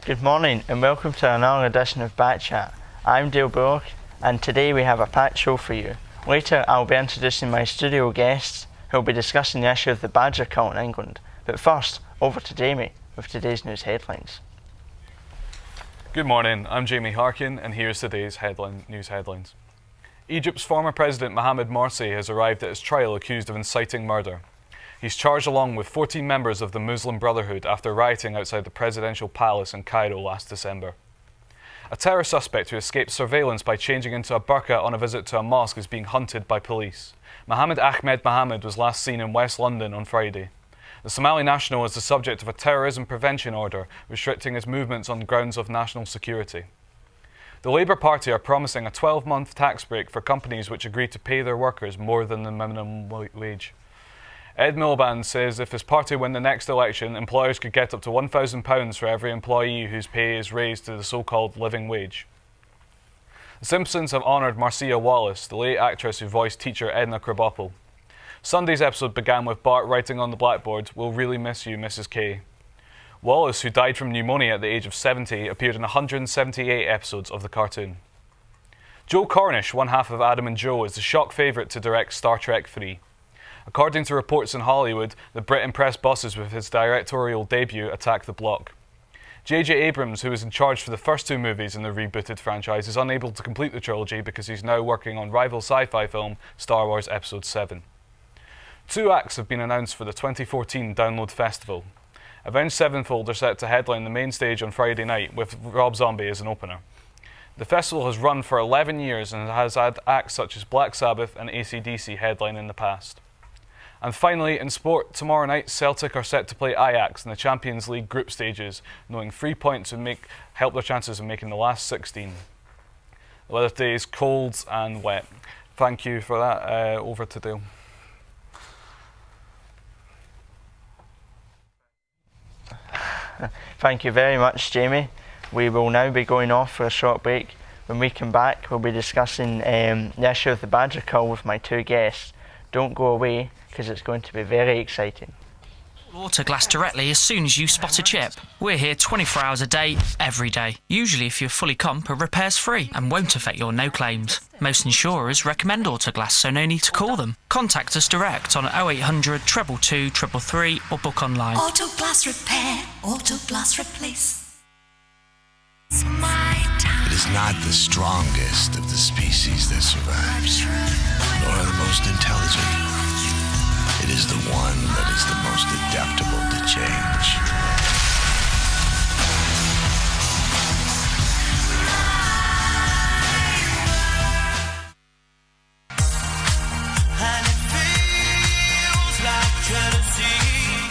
Good morning and welcome to another edition of Bat Chat. I'm Dale Bullock and today we have a packed show for you. Later I'll be introducing my studio guests who will be discussing the issue of the badger cult in England. But first, over to Jamie with today's news headlines. Good morning, I'm Jamie Harkin and here's today's news headlines. Egypt's former president Mohamed Morsi has arrived at his trial accused of inciting murder. He's charged along with 14 members of the Muslim Brotherhood after rioting outside the presidential palace in Cairo last December. A terror suspect who escaped surveillance by changing into a burqa on a visit to a mosque is being hunted by police. Mohammed Ahmed Mohammed was last seen in West London on Friday. The Somali national is the subject of a terrorism prevention order restricting his movements on grounds of national security. The Labour Party are promising a 12-month tax break for companies which agree to pay their workers more than the minimum wage. Ed Miliband says if his party win the next election, employers could get up to £1,000 for every employee whose pay is raised to the so-called living wage. The Simpsons have honoured Marcia Wallace, the late actress who voiced teacher Edna Krabappel. Sunday's episode began with Bart writing on the blackboard, "We'll really miss you, Mrs. K." Wallace, who died from pneumonia at the age of 70, appeared in 178 episodes of the cartoon. Joe Cornish, one half of Adam and Joe, is the shock favourite to direct Star Trek 3. According to reports in Hollywood, the Brit impressed bosses with his directorial debut Attack the Block. J.J. Abrams, who was in charge for the first two movies in the rebooted franchise, is unable to complete the trilogy because he's now working on rival sci-fi film Star Wars Episode 7. 2 acts have been announced for the 2014 Download Festival. Avenged Sevenfold are set to headline the main stage on Friday night with Rob Zombie as an opener. The festival has run for 11 years and has had acts such as Black Sabbath and AC/DC headline in the past. And finally, in sport, tomorrow night Celtic are set to play Ajax in the Champions League group stages, knowing 3 points would help their chances of making the last 16. The weather today is cold and wet. Thank you for that. Over to Dale. Thank you very much, Jamie. We will now be going off for a short break. When we come back, we'll be discussing the issue of the badger cult with my two guests. Don't go away, because it's going to be very exciting. Autoglass directly as soon as you spot a chip. We're here 24 hours a day, every day. Usually if you're fully comp, a repair's free and won't affect your no claims. Most insurers recommend Autoglass, so no need to call them. Contact us direct on 0800 222 333 or book online. Autoglass repair, Autoglass replace. It is not the strongest of the species that survives, nor the most intelligent. It is the one that is the most adaptable to change.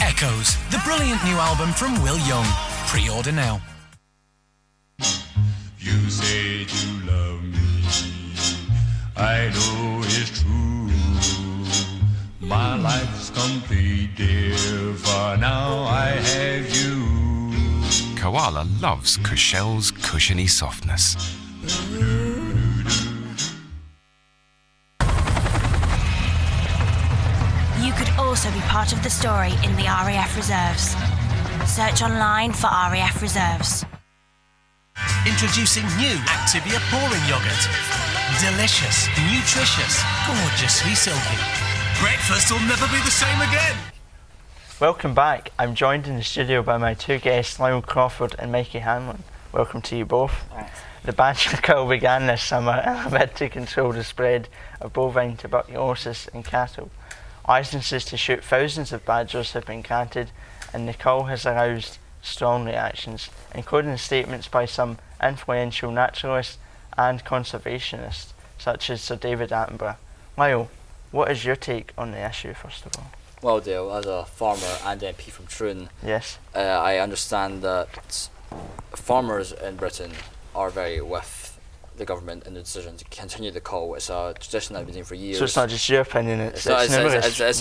Echoes, the brilliant new album from Will Young. Pre-order now. You said you love me, I know it's true. My life's complete, dear, for now I have you. Koala loves Cushell's cushiony softness. You could also be part of the story in the RAF Reserves. Search online for RAF Reserves. Introducing new Activia pouring yogurt. Delicious, nutritious, gorgeously silky. Breakfast will never be the same again. Welcome back. I'm joined in the studio by my two guests, Lyle Crawford and Mikey Hanlon. Welcome to you both. Thanks. The badger cult began this summer in a bid to control the spread of bovine tuberculosis in cattle. Licences to shoot thousands of badgers have been granted, and the cult has aroused strong reactions, including statements by some influential naturalists and conservationists, such as Sir David Attenborough. Lyle, what is your take on the issue, first of all? Well, Dale, as a farmer and MP from Troon, yes, I understand that farmers in Britain are very with the government in the decision to continue the cult. It's a tradition that I've been doing for years. So it's not just your opinion, it's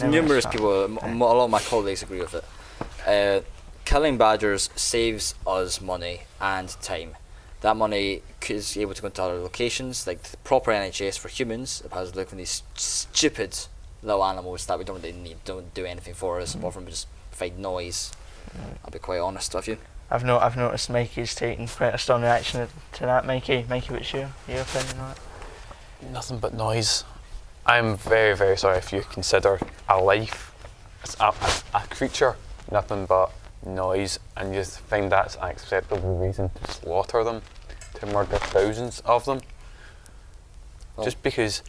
numerous people, a lot of my colleagues agree with it. Killing badgers saves us money and time. That money is able to go to other locations, like the proper NHS for humans, as opposed to these stupid little animals that we don't really need, don't do anything for us, apart from just provide noise I'll be quite honest with you. I've noticed Mikey's taking quite a strong reaction to that. Mikey, what's your opinion on it? Nothing but noise. I'm very, very sorry if you consider a life, a creature, nothing but noise, and you find that's an acceptable reason to slaughter them, to murder thousands of them. Well, just because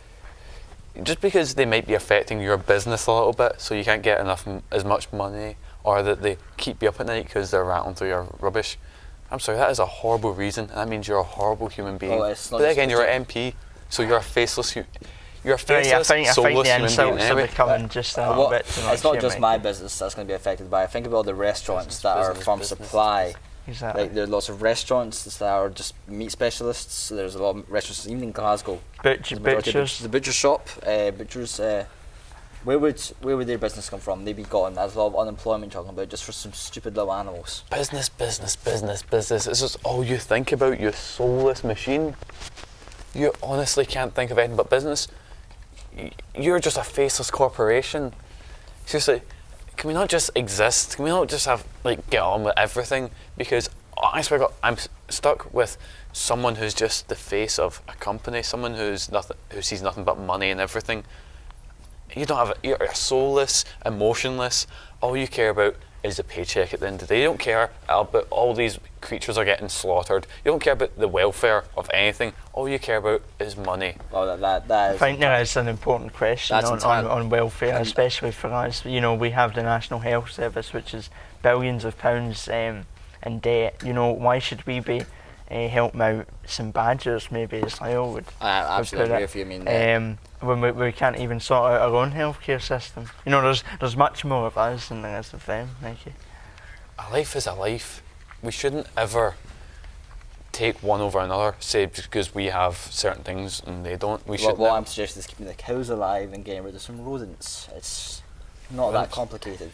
they might be affecting your business a little bit, so you can't get as much money, or that they keep you up at night because they're rattling through your rubbish. I'm sorry, that is a horrible reason, and that means you're a horrible human being. Well, but then again, you're an MP, so you're a faceless You're a faceless, soulless human being anyway. Becoming just a little bit too much. It's not just my business that's going to be affected by it. Think about all the restaurants that are from supply. Exactly. Like, there are lots of restaurants that are just meat specialists. There's a lot of restaurants, even in Glasgow. Butchers. The butcher shop, butchers. Where would their business come from? They'd be gone. There's a lot of unemployment talking about just for some stupid little animals. Business. It's just all you think about, you soulless machine. You honestly can't think of anything but business. You're just a faceless corporation. Seriously, can we not just exist? Can we not just get on with everything? Because I swear to God, I'm stuck with someone who's just the face of a company, someone who sees nothing but money and everything. You're soulless, emotionless. All you care about is the paycheck at the end of the day. You don't care about all these creatures are getting slaughtered. You don't care about the welfare of anything. All you care about is money. Well, that is. I think there is an important question on welfare, especially for us. We have the National Health Service, which is billions of pounds in debt. Why should we be helping out some badgers? Maybe as Lyle would. I absolutely agree with you. I mean, when we can't even sort out our own healthcare system. There's much more of us than there is of them. Thank you. A life is a life. We shouldn't ever take one over another, say because we have certain things and they don't. What I'm suggesting is keeping the cows alive and getting rid of some rodents. It's not that complicated.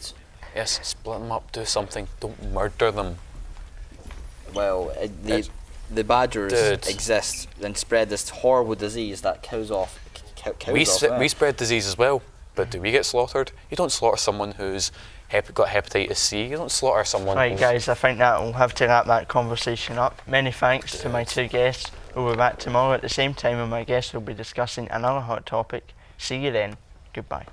Yes, split them up, do something. Don't murder them. Well, the badgers exist and spread this horrible disease that cows off. We spread disease as well, but do we get slaughtered? You don't slaughter someone who's got hepatitis C. You don't slaughter someone. Right, guys, I think that we'll have to wrap that conversation up. Many thanks to my two guests. We'll be back tomorrow at the same time, and my guests will be discussing another hot topic. See you then. Goodbye.